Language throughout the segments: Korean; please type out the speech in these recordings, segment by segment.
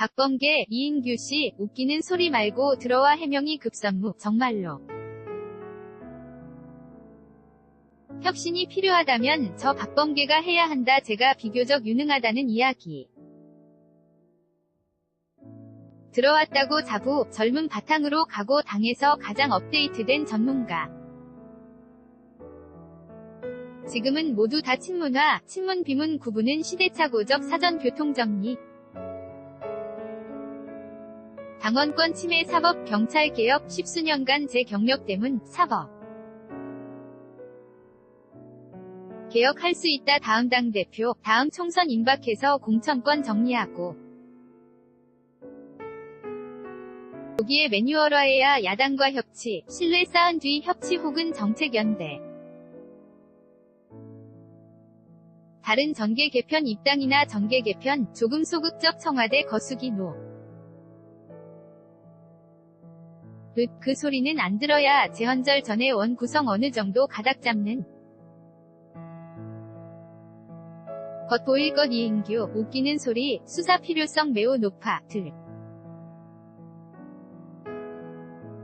박범계, 이인규씨, 웃기는 소리 말고 들어와 해명이 급선무, 정말로. 혁신이 필요하다면 저 박범계가 해야 한다. 제가 비교적 유능하다는 이야기. 들어왔다고 자부, 젊은 바탕으로 가고 당에서 가장 업데이트된 전문가. 지금은 모두 다 친문화, 친문 비문 구분은 시대착오적 사전 교통정리. 당원권 침해 사법 경찰 개혁 10수년간 제 경력 때문 사법 개혁할 수 있다. 다음 당대표, 다음 총선 임박해서 공천권 정리하고 여기에 매뉴얼화해야 야당과 협치, 신뢰 쌓은 뒤 협치 혹은 정책 연대. 다른 전개 개편 입당이나 전개 개편, 조금 소극적 청와대 거수기 노. 그 소리는 안 들어야 재헌절 전에 원 구성 어느 정도 가닥 잡는. 겉보일 것 이인규, 웃기는 소리, 수사 필요성 매우 높아, 들.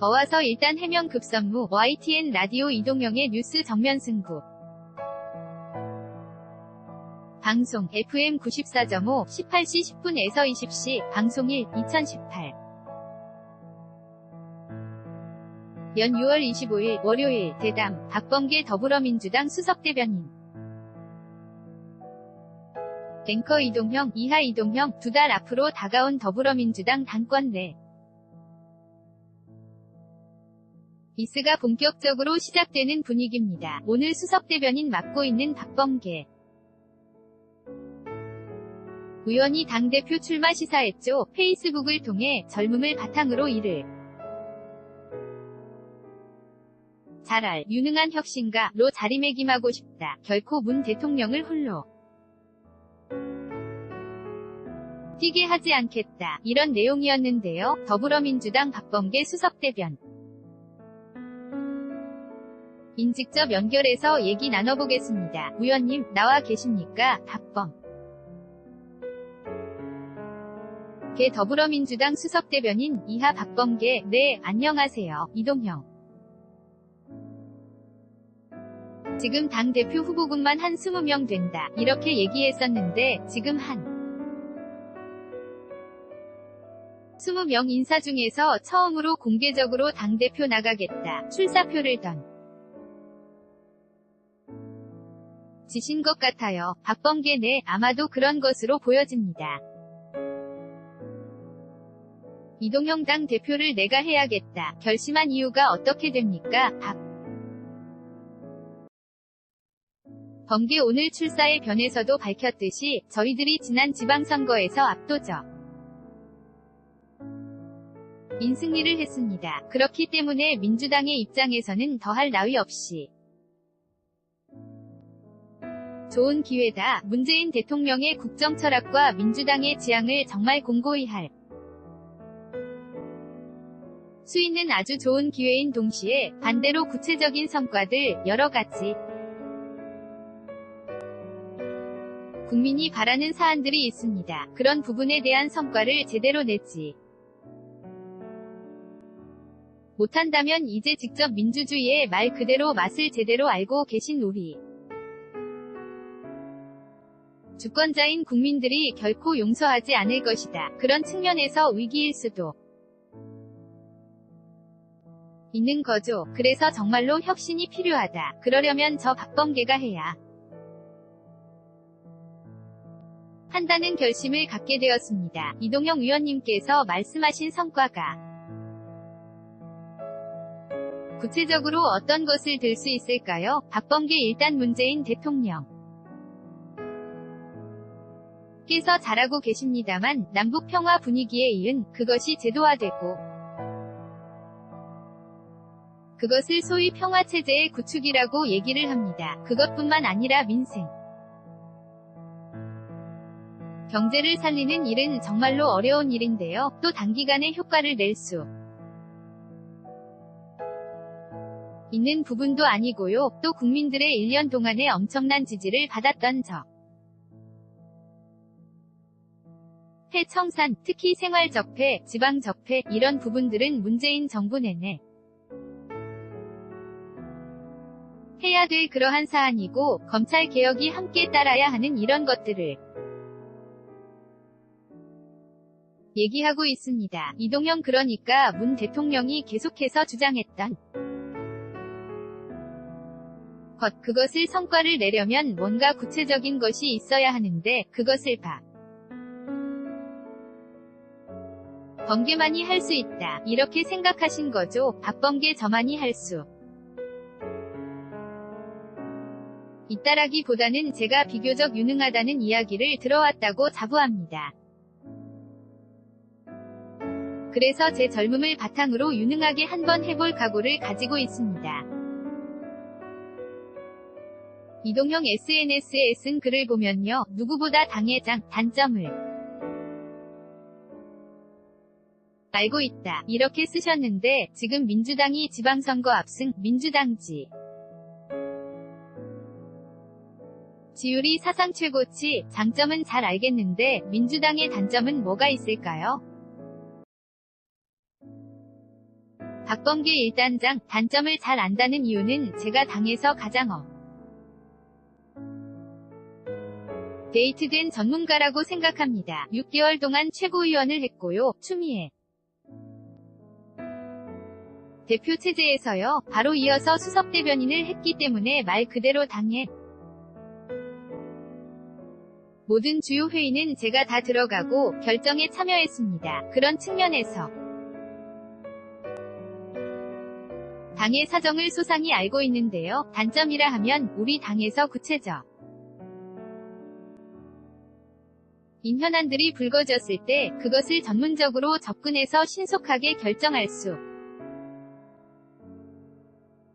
와서 일단 해명 급선무, YTN 라디오 이동영의 뉴스 정면 승부. 방송, FM 94.5, 18시 10분에서 20시, 방송 1, 2018. 연 6월 25일, 월요일, 대담, 박범계 더불어민주당 수석대변인. 앵커 이동형, 이하 이동형, 2달 앞으로 다가온 더불어민주당 당권 내. 미스가 본격적으로 시작되는 분위기입니다. 오늘 수석대변인 맡고 있는 박범계 의원이 당대표 출마 시사했죠. 페이스북을 통해 젊음을 바탕으로 일을 잘할 유능한 혁신가로 자리매김하고 싶다. 결코 문 대통령을 홀로 뛰게 하지 않겠다. 이런 내용이었는데요. 더불어민주당 박범계 수석대변 직접 연결해서 얘기 나눠보겠습니다. 의원님, 나와 계십니까? 박범계 더불어민주당 수석대변인 이하 박범계. 네, 안녕하세요. 이동형. 지금 당대표 후보군만 한 20명 된다. 이렇게 얘기했었는데 지금 한 20명 인사 중에서 처음으로 공개적으로 당대표 나가겠다. 출사표를 지신 것 같아요. 박범계. 네, 아마도 그런 것으로 보여집니다. 이동형 당 대표를 내가 해야겠다. 결심한 이유가 어떻게 됩니까? 범계 오늘 출사의 변에서도 밝혔듯이 저희들이 지난 지방선거에서 압도적 인승리를 했습니다. 그렇기 때문에 민주당의 입장에서는 더할 나위 없이 좋은 기회다. 문재인 대통령의 국정 철학과 민주당의 지향을 정말 공고히 할 수 있는 아주 좋은 기회인 동시에 반대로 구체적인 성과들 여러 가지 국민이 바라는 사안들이 있습니다. 그런 부분에 대한 성과를 제대로 내지 못한다면 이제 직접 민주주의의 말 그대로 맛을 제대로 알고 계신 우리 주권자인 국민들이 결코 용서하지 않을 것이다. 그런 측면에서 위기일 수도 있는 거죠. 그래서 정말로 혁신이 필요하다. 그러려면 저 박범계가 해야 한다는 결심을 갖게 되었습니다. 이동형 의원님께서 말씀하신 성과가 구체적으로 어떤 것을 들 수 있을까요? 박범계 일단 문재인 대통령 께서 잘하고 계십니다만 남북 평화 분위기에 이은 그것이 제도화되고 그것을 소위 평화체제의 구축이라고 얘기를 합니다. 그것뿐만 아니라 민생 경제를 살리는 일은 정말로 어려운 일인데요. 또 단기간에 효과를 낼 수 있는 부분도 아니고요. 또 국민들의 1년 동안의 엄청난 지지를 받았던 적폐 청산, 특히 생활적폐, 지방적폐 이런 부분들은 문재인 정부 내내 해야 될 그러한 사안이고 검찰개혁이 함께 따라야 하는 이런 것들을 얘기하고 있습니다. 이동영 그러니까 문 대통령이 계속해서 주장했던 그것을 성과를 내려면 뭔가 구체적인 것이 있어야 하는데 그것을 번개만이 할 수 있다. 이렇게 생각하신 거죠. 박범계 저만이 할 수 있다라기보다는 제가 비교적 유능하다는 이야기를 들어왔다고 자부합니다. 그래서 제 젊음을 바탕으로 유능하게 한번 해볼 각오를 가지고 있습니다. 이동형 SNS에 쓴 글을 보면요. 누구보다 당회장 단점을 알고 있다. 이렇게 쓰셨는데 지금 민주당이 지방선거 압승, 민주당지 지율이 사상 최고치, 장점은 잘 알겠는데 민주당의 단점은 뭐가 있을까요? 박범계 1단장, 단점을 잘 안다는 이유는 제가 당에서 가장 데이트된 전문가라고 생각합니다. 6개월 동안 최고위원을 했고요. 추미애 대표 체제에서요. 바로 이어서 수석대변인을 했기 때문에 말 그대로 당의 모든 주요 회의는 제가 다 들어가고 결정에 참여했습니다. 그런 측면에서 당의 사정을 소상히 알고 있는데요. 단점이라 하면 우리 당에서 구체적 인 현안들이 불거졌을 때 그것을 전문적으로 접근해서 신속하게 결정할 수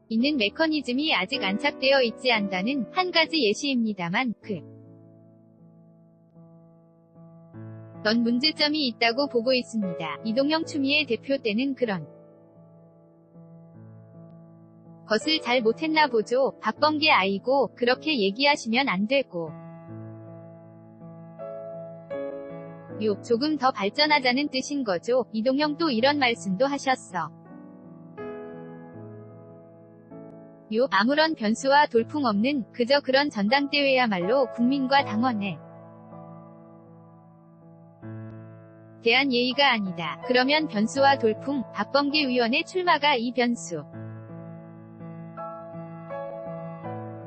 있는 메커니즘이 아직 안착되어 있지 않다는 한 가지 예시입니다만 넌 문제점이 있다고 보고 있습니다. 이동영 추미애 대표 때는 그런 것을 잘 못했나 보죠. 박범계 아이고 그렇게 얘기하시면 안 되고 조금 더 발전하자는 뜻인 거죠. 이동영 또 이런 말씀도 하셨어. 아무런 변수와 돌풍 없는 그저 그런 전당대회야말로 국민과 당원에 대한 예의가 아니다. 그러면 변수와 돌풍, 박범계 의원의 출마가 이 변수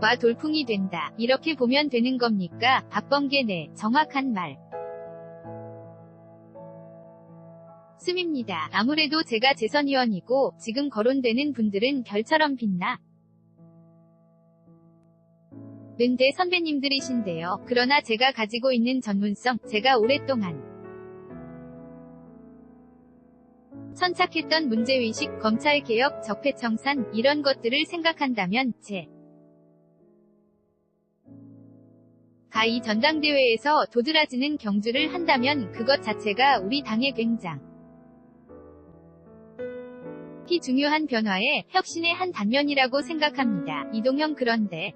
와 돌풍이 된다. 이렇게 보면 되는 겁니까? 박범계 네, 정확한 말 씀입니다. 아무래도 제가 재선위원이고 지금 거론되는 분들은 별처럼 빛나 는 대선배님들이신데요. 그러나 제가 가지고 있는 전문성, 제가 오랫동안 천착했던 문제의식, 검찰개혁, 적폐청산 이런 것들을 생각한다면 이 전당대회에서 도드라지는 경주를 한다면 그것 자체가 우리 당의 굉장히 중요한 변화의 혁신의 한 단면이라고 생각합니다. 이동형 그런데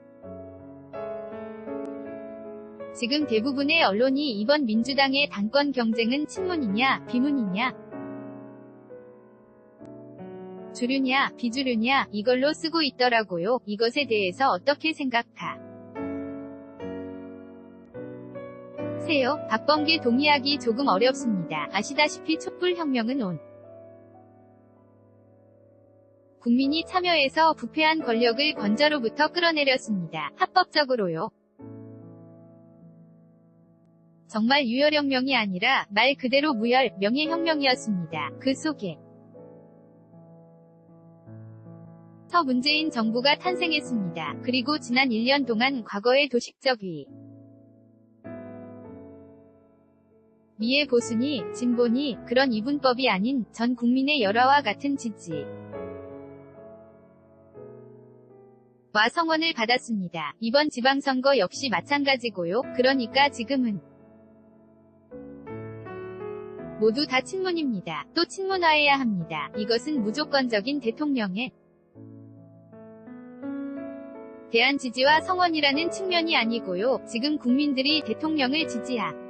지금 대부분의 언론이 이번 민주당의 당권 경쟁은 친문이냐 비문이냐 주류냐 비주류냐 이걸로 쓰고 있더라고요. 이것에 대해서 어떻게 생각하세요? 박범계 동의하기 조금 어렵습니다. 아시다시피 촛불혁명은 온 국민이 참여해서 부패한 권력을 권저로부터 끌어내렸습니다. 합법적으로요. 정말 유혈혁명이 아니라 말 그대로 무혈, 명예혁명이었습니다. 그 속에 서 문재인 정부가 탄생했습니다. 그리고 지난 1년 동안 과거의 도식적 미의 보수니 진보니 그런 이분법이 아닌 전 국민의 열화와 같은 지지 와 성원을 받았습니다. 이번 지방선거 역시 마찬가지고요. 그러니까 지금은 모두 다 친문입니다. 또 친문화해야 합니다. 이것은 무조건적인 대통령에 대한 지지와 성원이라는 측면이 아니고요. 지금 국민들이 대통령을 지지하고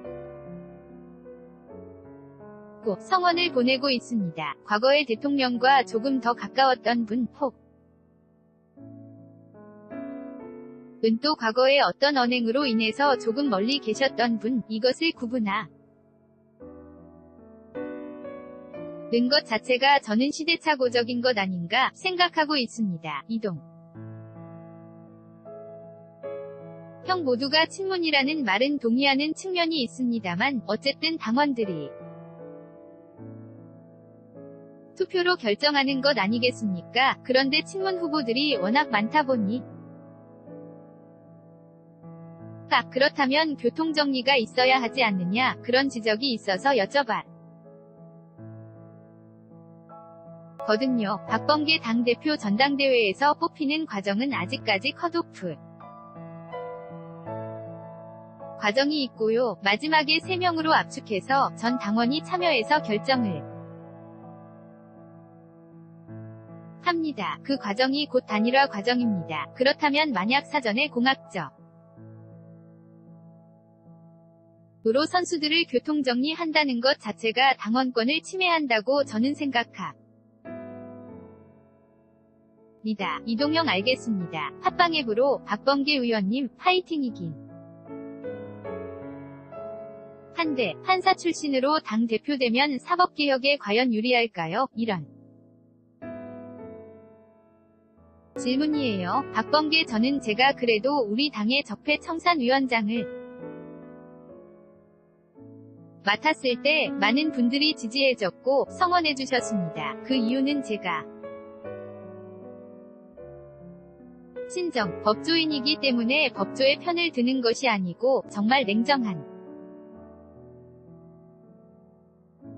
있고 성원을 보내고 있습니다. 과거의 대통령과 조금 더 가까웠던 분, 혹 은 또 과거의 어떤 언행으로 인해서 조금 멀리 계셨던 분, 이것을 구분하 는 것 자체가 저는 시대착오적인 것 아닌가 생각하고 있습니다. 이동 형 모두가 친문이라는 말은 동의하는 측면이 있습니다만 어쨌든 당원들이 투표로 결정하는 것 아니겠습니까? 그런데 친문 후보들이 워낙 많다 보니 그렇다면 교통정리가 있어야 하지 않느냐 그런 지적이 있어서 여쭤봤 거든요. 박범계 당대표 전당대회에서 뽑히는 과정은 아직까지 컷오프 과정이 있고요. 마지막에 3명으로 압축해서 전 당원이 참여해서 결정을 합니다. 그 과정이 곧 단일화 과정입니다. 그렇다면 만약 사전에 공학적 으로 선수들을 교통정리한다는 것 자체가 당원권을 침해한다고 저는 생각합니다. 이동형 알겠습니다. 팟빵앱으로 박범계 의원님 파이팅이긴 한데 판사 출신으로 당대표 되면 사법개혁에 과연 유리할까요? 이런 질문이에요. 박범계 저는 제가 그래도 우리 당의 적폐청산위원장을 맡았을 때 많은 분들이 지지해줬고 성원해주셨습니다. 그 이유는 제가 친정 법조인이기 때문에 법조의 편을 드는 것이 아니고 정말 냉정한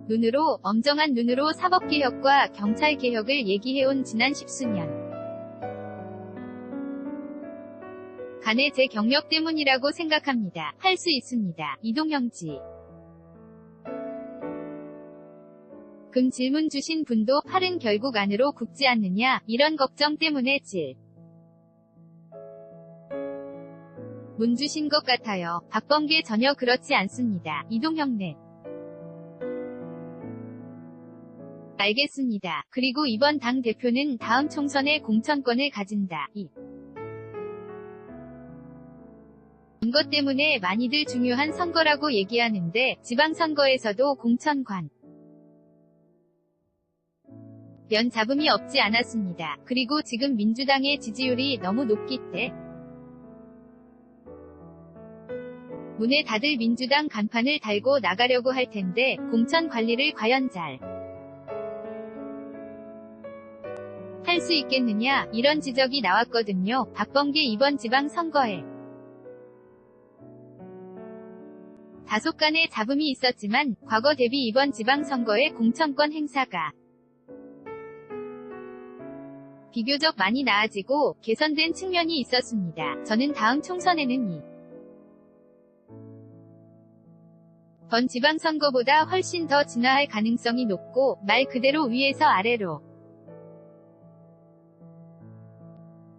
눈으로 엄정한 눈으로 사법개혁과 경찰개혁을 얘기해온 지난 10수년 간의 제 경력 때문이라고 생각합니다. 할 수 있습니다. 이동형지 금 질문 주신 분도 팔은 결국 안으로 굽지 않느냐 이런 걱정 때문에 문 주신 것 같아요. 박범계 전혀 그렇지 않습니다. 이동형 네. 알겠습니다. 그리고 이번 당 대표는 다음 총선에 공천권을 가진다. 이것 때문에 많이들 중요한 선거라고 얘기하는데 지방선거에서도 공천관 연 잡음이 없지 않았습니다. 그리고 지금 민주당의 지지율이 너무 높기 때문에 다들 민주당 간판을 달고 나가려고 할 텐데 공천 관리를 과연 잘 할 수 있겠느냐 이런 지적이 나왔거든요. 박범계 이번 지방선거에 다소간의 잡음이 있었지만 과거 대비 이번 지방선거의 공천권 행사가 비교적 많이 나아지고 개선된 측면이 있었습니다. 저는 다음 총선에는 번 지방선거보다 훨씬 더 진화할 가능성이 높고 말 그대로 위에서 아래로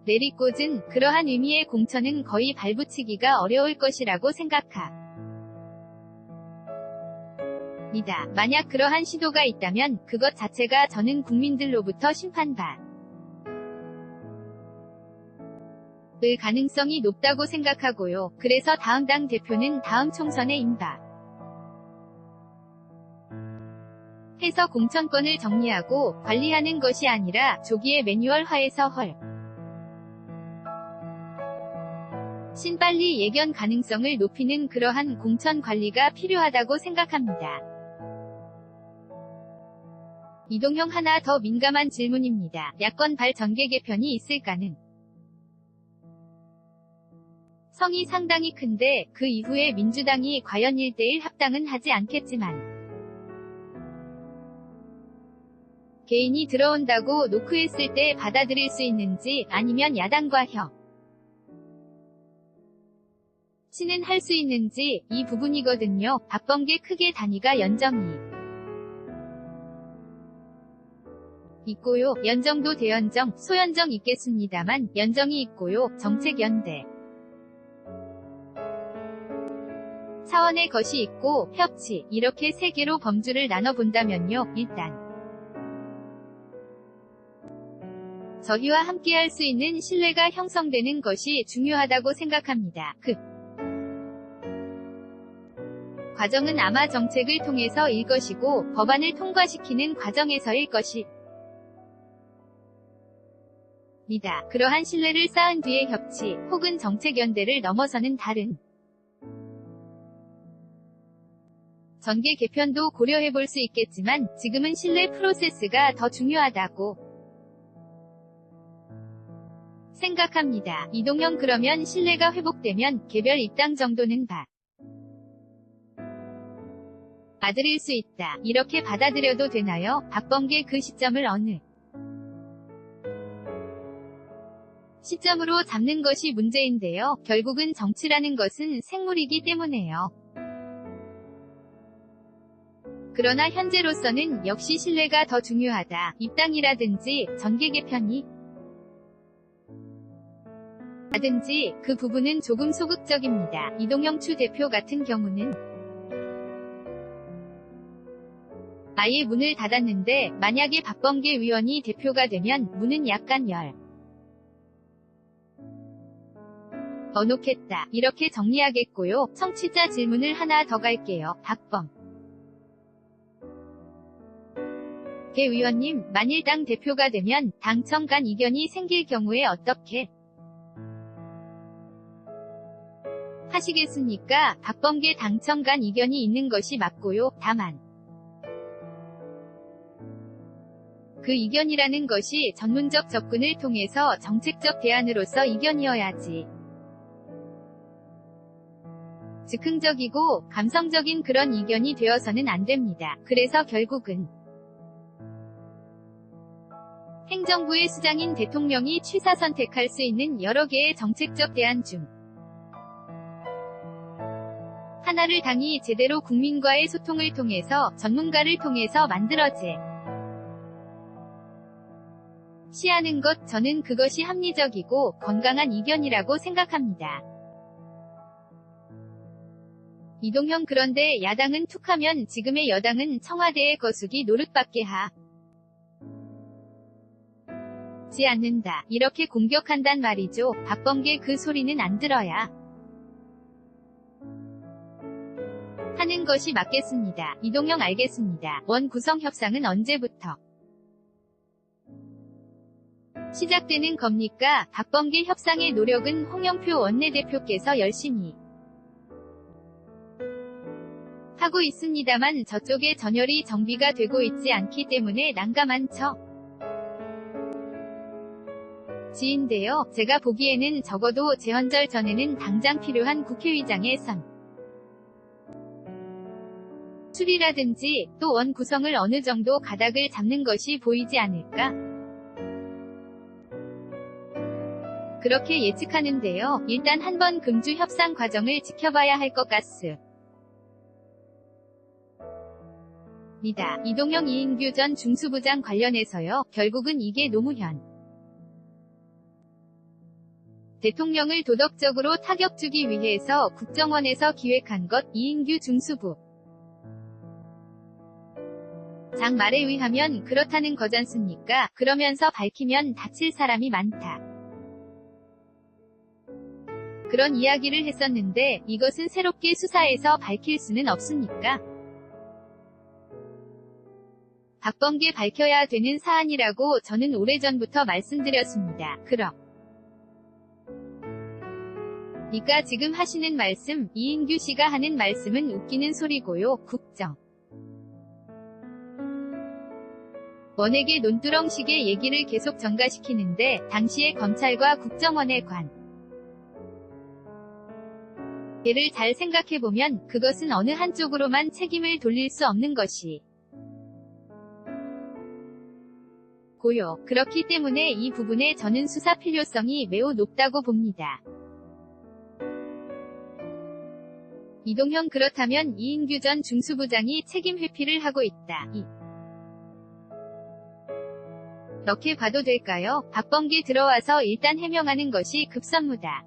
내리꽂은 그러한 의미의 공천은 거의 발붙이기가 어려울 것이라고 생각합니다. 만약 그러한 시도가 있다면 그것 자체가 저는 국민들로부터 심판받을 가능성이 높다고 생각하고요. 그래서 다음 당 대표는 다음 총선에 해서 공천권을 정리하고 관리하는 것이 아니라 조기에 매뉴얼화해서 신빨리 예견 가능성을 높이는 그러한 공천 관리가 필요하다고 생각합니다. 이동형 하나 더 민감한 질문입니다. 야권 발전개 개편이 있을까는 성이 상당히 큰데 그 이후에 민주당이 과연 1대1 합당은 하지 않겠지만 개인이 들어온다고 노크했을 때 받아들일 수 있는지 아니면 야당과 협치는 할 수 있는지 이 부분이거든요. 박범계 크게 단위가 연정이 있고요. 연정도 대연정, 소연정 있겠습니다만 연정이 있고요. 정책연대 차원의 것이 있고 협치, 이렇게 세 개로 범주를 나눠본다면요. 일단 저희와 함께할 수 있는 신뢰가 형성되는 것이 중요하다고 생각합니다. 그 과정은 아마 정책을 통해서일 것이고 법안을 통과시키는 과정에서일 것입니다. 그러한 신뢰를 쌓은 뒤에 협치, 혹은 정책 연대를 넘어서는 다른 전개 개편도 고려해볼 수 있겠지만 지금은 신뢰 프로세스가 더 중요하다고 생각합니다. 이동형 그러면 신뢰가 회복되면 개별 입당 정도는 받아들일 수 있다. 이렇게 받아들여도 되나요? 박범계 그 시점을 어느 시점으로 잡는 것이 문제인데요. 결국은 정치라는 것은 생물이기 때문에요. 그러나 현재로서는 역시 신뢰가 더 중요하다. 입당이라든지 전개 개편이 라든지 그 부분은 조금 소극적입니다. 이동형 추 대표 같은 경우는 아예 문을 닫았는데 만약에 박범계 위원이 대표가 되면 문은 약간 넣어놓겠다. 이렇게 정리하겠고요. 청취자 질문을 하나 더 갈게요. 박범계 위원님, 만일 당 대표가 되면 당청 간 이견이 생길 경우에 어떻게 하시겠습니까? 박범계 당청 간 이견이 있는 것이 맞고요. 다만 그 이견이라는 것이 전문적 접근을 통해서 정책적 대안으로서 이견이어야지 즉흥적이고 감성적인 그런 이견이 되어서는 안 됩니다. 그래서 결국은 행정부의 수장인 대통령이 취사 선택할 수 있는 여러 개의 정책적 대안 중 하나를 당이 제대로 국민과의 소통을 통해서 전문가를 통해서 시하는 것, 저는 그것이 합리적이고 건강한 이견이라고 생각합니다. 이동형 그런데 야당은 툭하면 지금의 여당은 청와대의 거수기 노릇밖에 하지 않는다. 이렇게 공격한단 말이죠. 박범계 그 소리는 안 들어야 하는 것이 맞겠습니다. 이동형 알겠습니다. 원 구성 협상은 언제부터 시작되는 겁니까? 박범계 협상의 노력은 홍영표 원내대표께서 열심히 하고 있습니다만 저쪽에 전열이 정비가 되고 있지 않기 때문에 난감한 처지인데요. 제가 보기에는 적어도 재헌절 전에는 당장 필요한 국회의장의 선출이라든지 또 원 구성을 어느 정도 가닥을 잡는 것이 보이지 않을까? 그렇게 예측하는데요. 일단 한번 금주 협상 과정을 지켜봐야 할 것 같습니다. 이동형 이인규 전 중수부장 관련해서요. 결국은 이게 노무현 대통령을 도덕적으로 타격 주기 위해서 국정원에서 기획한 것. 이인규 중수부 장 말에 의하면 그렇다는 거잖습니까? 그러면서 밝히면 다칠 사람이 많다. 그런 이야기를 했었는데 이것은 새롭게 수사해서 밝힐 수는 없습니까? 박범계 밝혀야 되는 사안이라고 저는 오래전부터 말씀드렸습니다. 그러니까 지금 하시는 말씀, 이인규 씨가 하는 말씀은 웃기는 소리고요. 국정원에게 논두렁식의 얘기를 계속 전가시키는데 당시에 검찰과 국정원의 관계를 잘 생각해보면 그것은 어느 한쪽으로만 책임을 돌릴 수 없는 것이 고요. 그렇기 때문에 이 부분에 저는 수사 필요성이 매우 높다고 봅니다. 이동형 그렇다면 이인규 전 중수부장이 책임 회피를 하고 있다. 이렇게 봐도 될까요? 박범계 들어와서 일단 해명하는 것이 급선무다.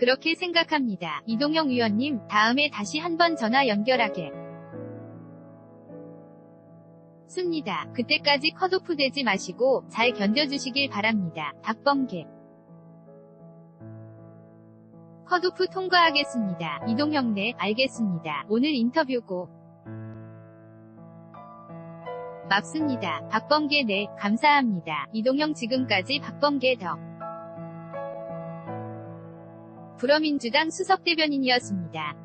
그렇게 생각합니다. 이동영 의원님, 다음에 다시 한번 전화 연결하게 습니다. 그때까지 컷오프 되지 마시고 잘 견뎌주시길 바랍니다. 박범계. 컷오프 통과하겠습니다. 이동영 네, 알겠습니다. 오늘 인터뷰고 맞습니다. 박범계 네, 감사합니다. 이동영 지금까지 박범계 더 불어민주당 수석대변인이었습니다.